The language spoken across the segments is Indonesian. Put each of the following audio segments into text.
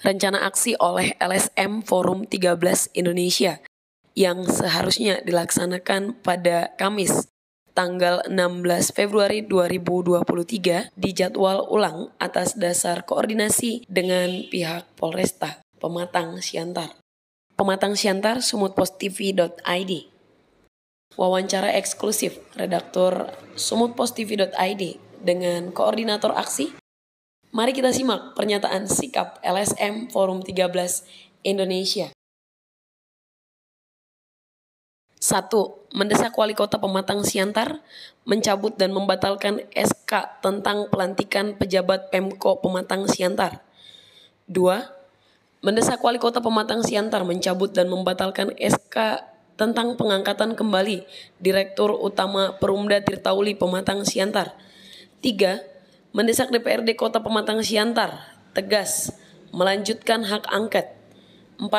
rencana aksi oleh LSM Forum 13 Indonesia yang seharusnya dilaksanakan pada Kamis tanggal 16 Februari 2023 dijadwal ulang atas dasar koordinasi dengan pihak Polresta Pematang Siantar. Pematang Siantar, sumutpostv.id. Wawancara eksklusif redaktur sumutpostv.id dengan koordinator aksi. Mari kita simak pernyataan sikap LSM Forum 13 Indonesia. 1. Mendesak Wali Kota Pematang Siantar mencabut dan membatalkan SK tentang pelantikan pejabat Pemko Pematang Siantar. 2. Mendesak Wali Kota Pematang Siantar mencabut dan membatalkan SK tentang pengangkatan kembali Direktur Utama Perumda Tirtauli Pematang Siantar. 3. Mendesak DPRD Kota Pematang Siantar tegas melanjutkan hak angket. 4.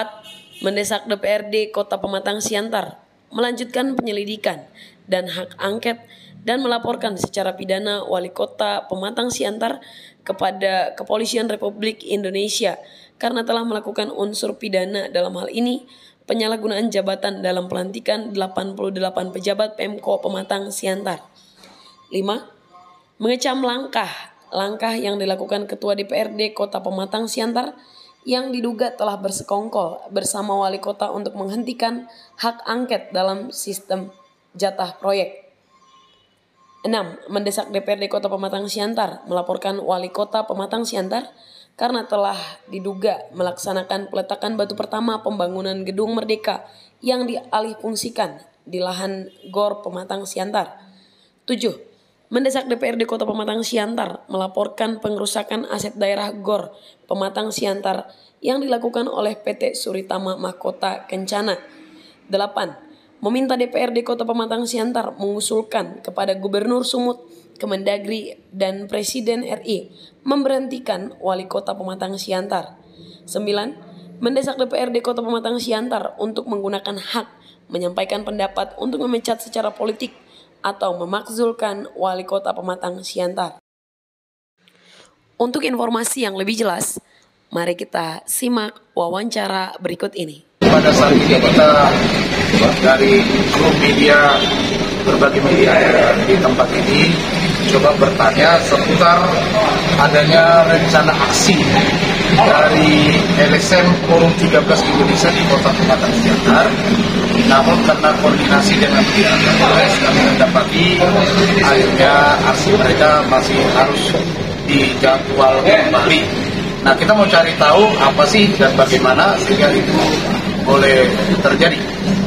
Mendesak DPRD Kota Pematang Siantar melanjutkan penyelidikan dan hak angket dan melaporkan secara pidana Wali Kota Pematang Siantar kepada Kepolisian Republik Indonesia karena telah melakukan unsur pidana dalam hal ini penyalahgunaan jabatan dalam pelantikan 88 pejabat Pemko Pematang Siantar. 5. Mengecam langkah yang dilakukan Ketua DPRD Kota Pematang Siantar yang diduga telah bersekongkol bersama Wali Kota untuk menghentikan hak angket dalam sistem jatah proyek. 6. Mendesak DPRD Kota Pematang Siantar melaporkan Wali Kota Pematang Siantar karena telah diduga melaksanakan peletakan batu pertama pembangunan Gedung Merdeka yang dialihfungsikan di lahan GOR Pematang Siantar. 7. Mendesak DPRD Kota Pematang Siantar melaporkan pengerusakan aset daerah GOR Pematang Siantar yang dilakukan oleh PT Suritama Mahkota Kencana. 8. Meminta DPRD Kota Pematang Siantar mengusulkan kepada Gubernur Sumut, Kemendagri, dan Presiden RI memberhentikan Wali Kota Pematang Siantar. 9. Mendesak DPRD Kota Pematang Siantar untuk menggunakan hak menyampaikan pendapat untuk memecat secara politik atau memakzulkan Wali Kota Pematang Siantar. Untuk informasi yang lebih jelas, mari kita simak wawancara berikut ini. Pada saat ini kita dari seluruh media, berbagai media di tempat ini coba bertanya seputar adanya rencana aksi dari LSM Forum 13 Indonesia di Kota Pematang Siantar. Namun karena koordinasi dengan pihak Polres kami mendapati akhirnya aksi mereka masih harus dijadwal kembali. Nah, kita mau cari tahu apa sih dan bagaimana sehingga itu boleh terjadi.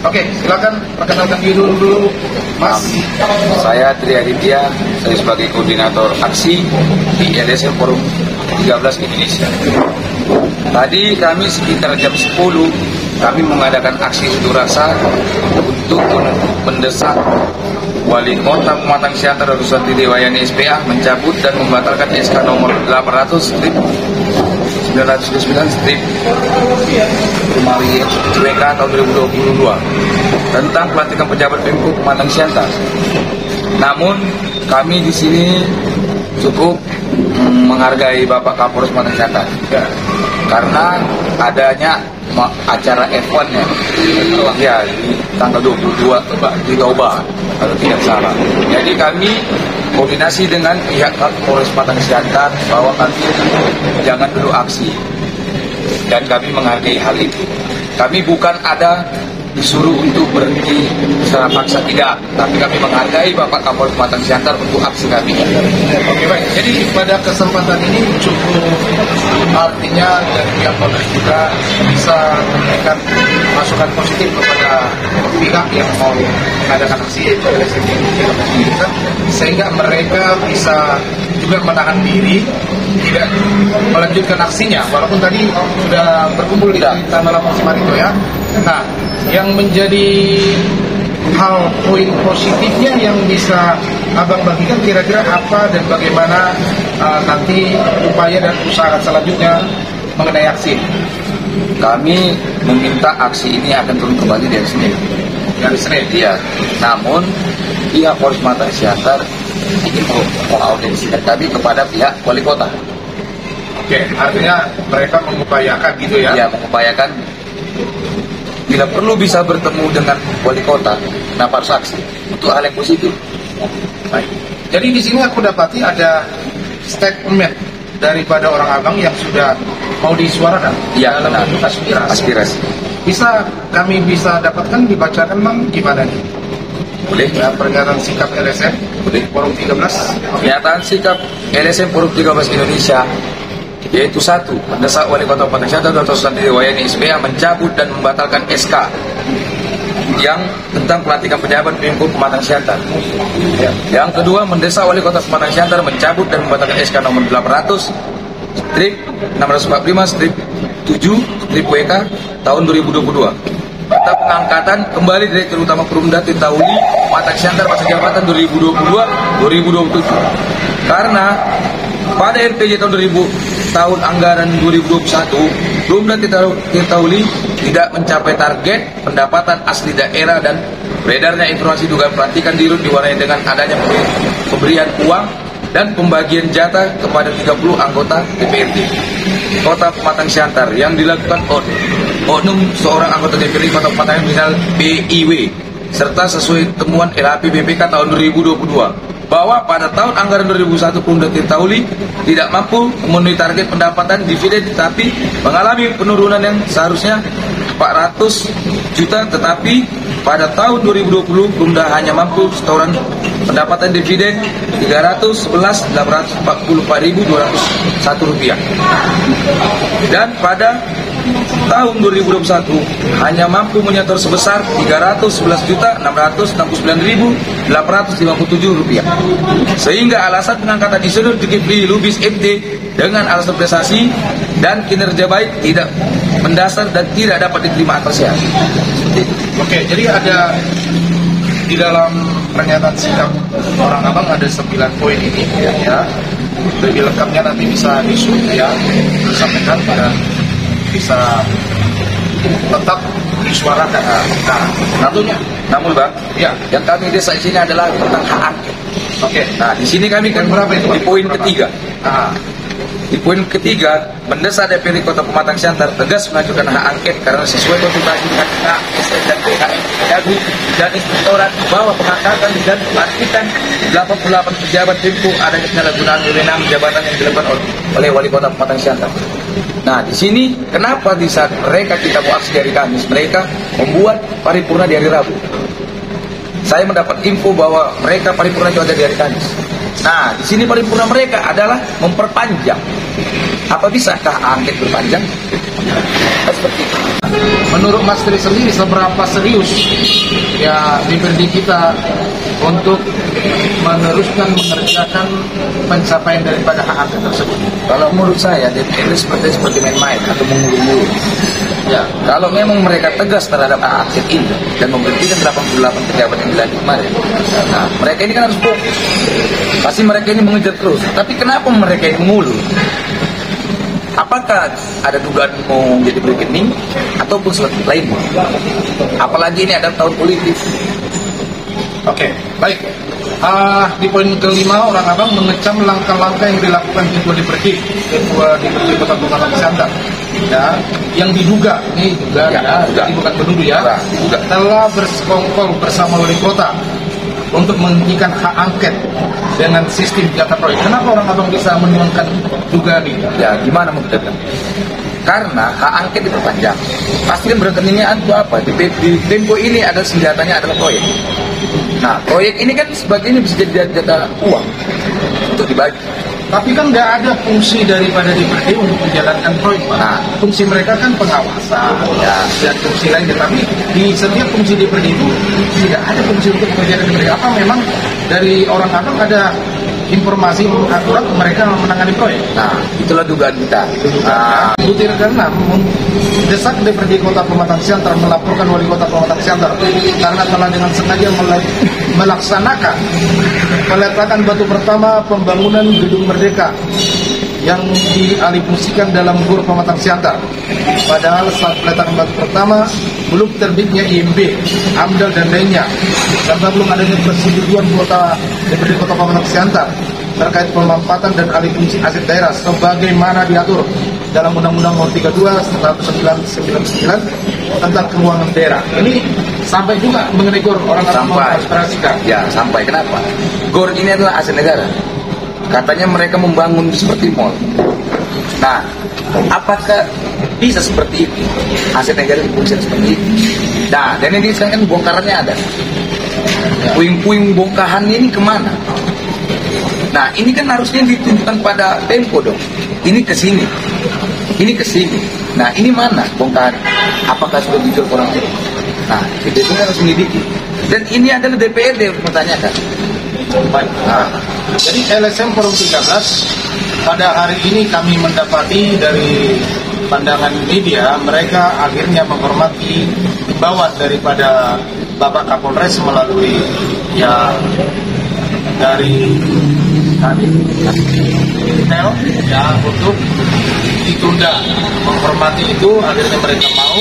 Oke, silakan perkenalkan diri dulu, Mas. Saya Tri Aditya, saya sebagai koordinator aksi di LSM Forum 13 Indonesia. Tadi kami sekitar jam 10 kami mengadakan aksi unjuk rasa untuk mendesak Wali Kota Pematang Siantar Ruswanti Dewayani SPA mencabut dan membatalkan SK nomor 800/999/WK tahun 2022 tentang pelantikan pejabat Pemko Pematang Siantar. Namun kami di sini cukup menghargai Bapak Kapolres Pematang Siantar karena adanya acara F1 ya di tanggal 22 di Toba kalau tidak salah. Jadi kami koordinasi dengan pihak Polres Pematang Siantar bahwa kami jangan dulu aksi dan kami menghargai hal itu. Kami bukan ada disuruh untuk berhenti secara paksa, tidak, tapi kami menghargai Bapak Kapolres Pematang Siantar untuk aksi kami. Oke, baik. Jadi pada kesempatan ini cukup artinya dari pihak Polres juga bisa memberikan masukan positif kepada pihak yang mau mengadakan aksi sehingga mereka bisa juga menahan diri tidak melanjutkan aksinya walaupun tadi sudah berkumpul di Tanah Lampung Simarito ya. Nah, yang menjadi hal poin positifnya yang bisa Abang bagikan kira-kira apa dan bagaimana nanti upaya dan usaha selanjutnya mengenai aksi? Kami meminta aksi ini akan turun kembali dari Senin. Dari Senin? Iya. Namun pihak Polres Pematang Siantar ingin mengaudiensikan kami kepada pihak Wali Kota. Oke, artinya mereka mengupayakan gitu ya? Ya, mengupayakan bila perlu bisa bertemu dengan wali kota, nafar saksi, itu hal yang positif. Baik. Jadi di sini aku dapati ada statement daripada orang Abang yang sudah mau disuarakan Ya, dalam benar. bentuk aspirasi. Aspirasi. Kami bisa dapatkan dibacakan Bang gimana nih? Boleh? Ya, pernyataan sikap LSM Boleh. Forum 13. Pernyataan sikap LSM Forum 13 Indonesia yaitu 1. Mendesak Wali Kota Pematang Siantar Dr. Sandri Wayani SPA mencabut dan membatalkan SK yang tentang pelantikan pejabat Pemko Pematang Siantar. Yang kedua, mendesak Wali Kota Pematang Siantar mencabut dan membatalkan SK nomor 800/645/7/WK tahun 2022 tentang pengangkatan kembali Direktur Utama Perumda Tirtauli Pematang Siantar masa jabatan 2022-2027 karena pada RPJ tahun anggaran 2021 Perumda Tirtauli tidak mencapai target pendapatan asli daerah dan beredarnya informasi dugaan pelantikan dirut diwarnai dengan adanya pemberian uang dan pembagian jatah kepada 30 anggota DPRD Kota Pematang Siantar yang dilakukan oknum seorang anggota DPRD Kota Pematang Siantar PIW serta sesuai temuan LHP BPK tahun 2022 bahwa pada tahun anggaran 2001 Perumda Tirtauli tidak mampu memenuhi target pendapatan dividen tetapi mengalami penurunan yang seharusnya 400 juta tetapi pada tahun 2020 Perumda hanya mampu setoran pendapatan dividen 311.844.201 rupiah dan pada tahun 2021 hanya mampu menyetor sebesar 311.669.857 rupiah sehingga alasan pengangkatan Insinyur Zulkifli Lubis MT dengan alasan prestasi dan kinerja baik tidak mendasar dan tidak dapat diterima akal sehat. Oke, jadi ada di dalam pernyataan sikap orang Abang ada 9 poin ini ya. Lebih lengkapnya nanti bisa disusun ya, disampaikan pada bisa tetap disuarakan. Nah, satunya, Namun Bang, ya, yang kami desak di sini adalah tentang hak angket. oke. Nah, di sini kami kan Berapa itu, Bang? di poin Berapa? ketiga. Nah, Di poin ketiga, mendesak DPRD Kota Pematang Siantar tegas mengajukan hak angket karena sesuai konsultasi dengan KSN dan BKN Kemendagri dan Inspektorat bahwa pengangkatan dan pelantikan 88 pejabat Pemko adanya penyalahgunaan wewenang jabatan yang dilakukan oleh Wali Kota Pematang Siantar. Nah, di sini kenapa di saat mereka kita mau aksi dari Kamis, mereka membuat paripurna di hari Rabu. Saya mendapat info bahwa mereka paripurna itu ada di hari Kamis. Nah, di sini paripurna mereka adalah memperpanjang. Apa bisakah angket berpanjang? Seperti itu. menurut Mas Tri sendiri seberapa serius ya DPRD kita untuk meneruskan mengerjakan pencapaian daripada hak angket tersebut? Kalau menurut saya DPRD seperti main-main atau mengulur-ulur. Ya, kalau memang mereka tegas terhadap hak angket ini dan memberhentikan 88 pejabat yang dilantik kemarin, nah mereka ini kan harus fokus. Pasti mereka ini mengejar terus. Tapi kenapa mereka ini mengulur? Apakah ada dugaan mau jadi bergening ataupun sesuatu lainnya? Apalagi ini ada tahun politik. Oke, baik. Di poin kelima, orang Abang mengecam langkah-langkah yang dilakukan Ketua DPRD Kota Pematang Siantar, ya, yang diduga, ini juga, Ya, jadi bukan menuduh ya, Juga. telah bersekongkol bersama wali kota untuk menghentikan hak angket dengan sistem jatah proyek. Kenapa orang Abang bisa menuangkan dugaan ini? Ya, gimana mau kita bilang? Karena hak angket diperpanjang. Pasti kan berkeningnya itu apa? Di Pemko ini ada senjatanya adalah proyek. Nah, proyek ini kan sebagainya bisa jadi jatah uang untuk dibagi. Tapi kan nggak ada fungsi daripada DPRD untuk menjalankan proyek, Pak. Nah. Fungsi mereka kan pengawasan, ya, dan fungsi lain. Tapi di setiap fungsi DPRD itu tidak ada fungsi untuk mengerjakan DPRD. Apa memang dari orang Abang ada informasi akurat mereka menangani proyek? Nah, itulah dugaan kita. Nah, Butir ke-6 mendesak DPRD Kota Pematang Siantar melaporkan Wali Kota Pematang Siantar karena telah dengan sengaja melaksanakan peletakan batu pertama pembangunan Gedung Merdeka yang dialihfungsikan dalam GOR Pematang Siantar. Padahal saat peletakan batu pertama belum terbitnya IMB, AMDAL dan lainnya, serta belum adanya persetujuan DPRD Kota Pematang Siantar. terkait pemampatan dan alih fungsi aset daerah sebagaimana diatur dalam Undang-Undang Nomor 32 tahun 1999 tentang keuangan daerah. Ini sampai juga mengenai GOR, orang-orang mau aspirasikan. Ya, sampai. Kenapa? GOR ini adalah aset negara. Katanya mereka membangun seperti mall. Nah, apakah bisa seperti itu? Aset negara bisa seperti itu. Nah, dan ini sekarang kan bongkarannya ada. Puing-puing bongkahan ini kemana? Nah, ini kan harusnya ditunjukkan pada Pemko dong. Ini ke sini. Ini ke sini. Nah, ini mana bongkahan? Apakah sudah dijual orang lain? Nah, itu harus menyelidiki. Dan ini adalah DPRD yang mempertanyakan. Nah, jadi LSM Forum 13 pada hari ini kami mendapati dari pandangan media, mereka akhirnya menghormati himbauan daripada Bapak Kapolres melalui ya dari detail ya untuk ditunda. Menghormati itu akhirnya mereka mau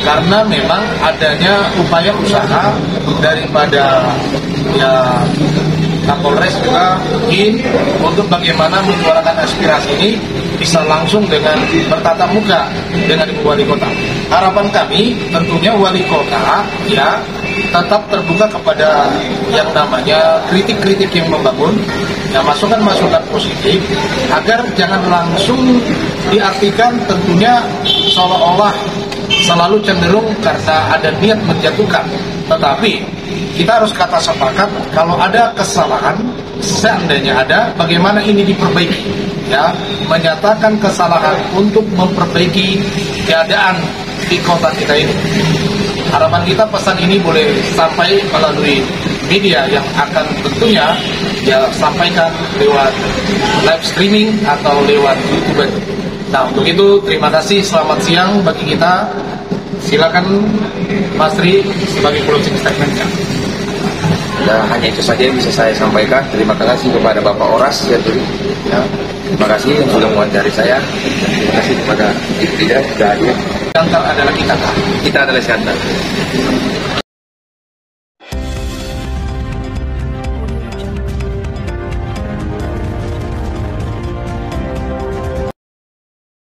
karena memang adanya upaya usaha daripada ya Kapolres juga ingin untuk bagaimana menyuarakan aspirasi ini bisa langsung dengan bertatap muka dengan Ibu Wali Kota. Harapan kami tentunya Wali Kota ya tetap terbuka kepada yang namanya kritik-kritik yang membangun, ya masukan-masukan positif agar jangan langsung diartikan tentunya seolah-olah selalu cenderung karena ada niat menjatuhkan. Tetapi kita harus kata sepakat kalau ada kesalahan, seandainya ada, bagaimana ini diperbaiki, ya, menyatakan kesalahan untuk memperbaiki keadaan di kota kita ini. Harapan kita pesan ini boleh sampai melalui media yang akan tentunya ya sampaikan lewat live streaming atau lewat YouTube. Nah, untuk itu terima kasih, selamat siang bagi kita. Silakan Mas Tri sebagai closing statement-nya. Dan hanya itu saja yang bisa saya sampaikan. Terima kasih kepada Bapak Oras ya, terima kasih yang sudah mewawancari saya. Terima kasih kepada Ibu Tidak sudah hadir. Siantar adalah kita. Kita adalah Siantar.